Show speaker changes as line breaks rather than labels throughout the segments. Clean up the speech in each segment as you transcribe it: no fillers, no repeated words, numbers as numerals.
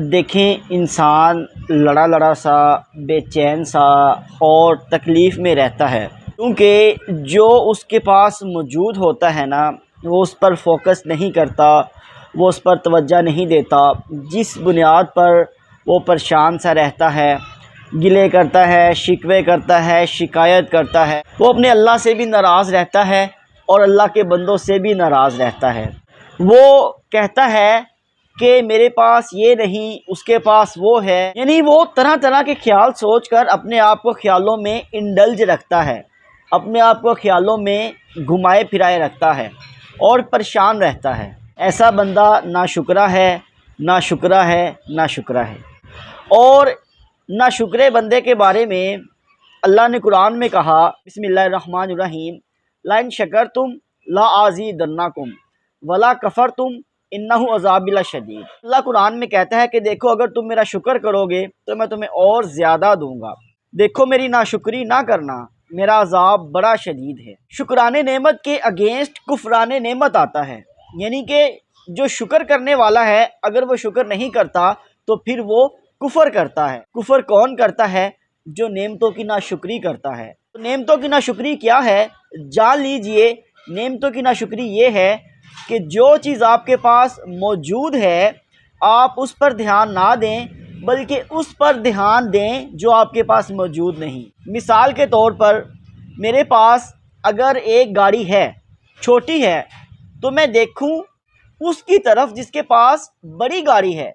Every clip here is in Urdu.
دیکھیں انسان لڑا لڑا سا، بے چین سا اور تکلیف میں رہتا ہے، کیونکہ جو اس کے پاس موجود ہوتا ہے نا وہ اس پر فوکس نہیں کرتا، وہ اس پر توجہ نہیں دیتا، جس بنیاد پر وہ پریشان سا رہتا ہے، گلے کرتا ہے، شکوے کرتا ہے، شکایت کرتا ہے، وہ اپنے اللہ سے بھی ناراض رہتا ہے اور اللہ کے بندوں سے بھی ناراض رہتا ہے۔ وہ کہتا ہے کہ میرے پاس یہ نہیں، اس کے پاس وہ ہے، یعنی وہ طرح طرح کے خیال سوچ کر اپنے آپ کو خیالوں میں انڈلج رکھتا ہے، اپنے آپ کو خیالوں میں گھمائے پھرائے رکھتا ہے اور پریشان رہتا ہے۔ ایسا بندہ ناشکرا ہے، ناشکرا ہے، ناشکرا ہے۔ اور ناشکرے بندے کے بارے میں اللہ نے قرآن میں کہا، بسم اللہ الرحمن الرحیم، لَإِن شَكَرْتُمْ لَأَزِيدَنَّكُمْ وَلَا كَفَرْتُمْ اِنَّهُ عَذَابِ لَشَدِيدٌ۔ اللہ قرآن میں کہتا ہے کہ دیکھو اگر تم میرا شکر کرو گے تو میں تمہیں اور زیادہ دوں گا، دیکھو میری ناشکری نہ کرنا، میرا عذاب بڑا شدید ہے۔ شکرانے نعمت کے اگینسٹ کفرانے نعمت آتا ہے، یعنی کہ جو شکر کرنے والا ہے اگر وہ شکر نہیں کرتا تو پھر وہ کفر کرتا ہے۔ کفر کون کرتا ہے؟ جو نعمتوں کی ناشکری کرتا ہے۔ تو نعمتوں کی ناشکری کیا ہے؟ جان لیجئے، نعمتوں کی ناشکری یہ ہے کہ جو چیز آپ کے پاس موجود ہے آپ اس پر دھیان نہ دیں بلکہ اس پر دھیان دیں جو آپ کے پاس موجود نہیں۔ مثال کے طور پر میرے پاس اگر ایک گاڑی ہے، چھوٹی ہے، تو میں دیکھوں اس کی طرف جس کے پاس بڑی گاڑی ہے،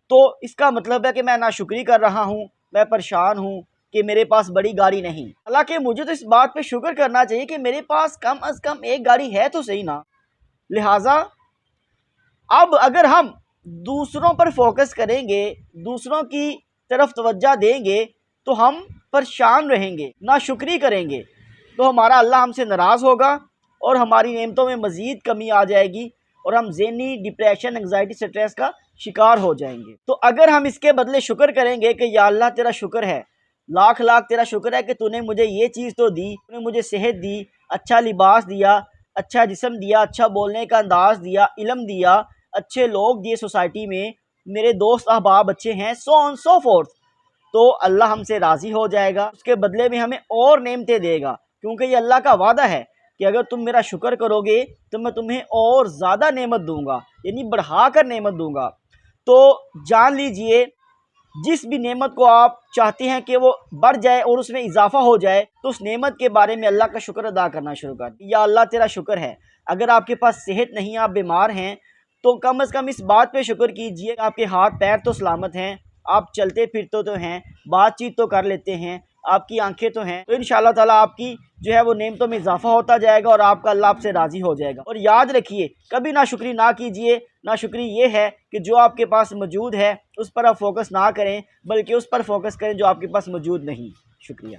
تو اس کا مطلب ہے کہ میں ناشکری کر رہا ہوں، میں پریشان ہوں کہ میرے پاس بڑی گاڑی نہیں۔ حالانکہ مجھے تو اس بات پہ شکر کرنا چاہیے کہ میرے پاس کم از کم ایک گاڑی ہے تو صحیح نا۔ لہٰذا اب اگر ہم دوسروں پر فوکس کریں گے، دوسروں کی طرف توجہ دیں گے تو ہم پریشان رہیں گے، ناشکری کریں گے، تو ہمارا اللہ ہم سے ناراض ہوگا اور ہماری نعمتوں میں مزید کمی آ جائے گی اور ہم ذہنی ڈپریشن، انگزائٹی، سٹریس کا شکار ہو جائیں گے۔ تو اگر ہم اس کے بدلے شکر کریں گے کہ یا اللہ تیرا شکر ہے، لاکھ لاکھ تیرا شکر ہے کہ تو نے مجھے یہ چیز تو دی، تو نے مجھے صحت دی، اچھا لباس دیا، اچھا جسم دیا، اچھا بولنے کا انداز دیا، علم دیا، اچھے لوگ دیے سوسائٹی میں، میرے دوست احباب اچھے ہیں، سو آن سو فورتھ، تو اللہ ہم سے راضی ہو جائے گا، اس کے بدلے میں ہمیں اور نعمتیں دے گا، کیونکہ یہ اللہ کا وعدہ ہے کہ اگر تم میرا شکر کرو گے تو میں تمہیں اور زیادہ نعمت دوں گا، یعنی بڑھا کر نعمت دوں گا۔ تو جان لیجئے جس بھی نعمت کو آپ چاہتے ہیں کہ وہ بڑھ جائے اور اس میں اضافہ ہو جائے تو اس نعمت کے بارے میں اللہ کا شکر ادا کرنا شروع کر دیں۔ یا اللہ تیرا شکر ہے، اگر آپ کے پاس صحت نہیں، آپ بیمار ہیں، تو کم از کم اس بات پہ شکر کیجئے آپ کے ہاتھ پیر تو سلامت ہیں، آپ چلتے پھرتے تو ہیں، بات چیت تو کر لیتے ہیں، آپ کی آنکھیں تو ہیں، تو انشاءاللہ تعالیٰ آپ کی جو ہے وہ نعمتوں میں اضافہ ہوتا جائے گا اور آپ کا اللہ آپ سے راضی ہو جائے گا۔ اور یاد رکھیے کبھی ناشکری نہ کیجئے، ناشکری یہ ہے کہ جو آپ کے پاس موجود ہے اس پر آپ فوکس نہ کریں بلکہ اس پر فوکس کریں جو آپ کے پاس موجود نہیں۔ شکریہ۔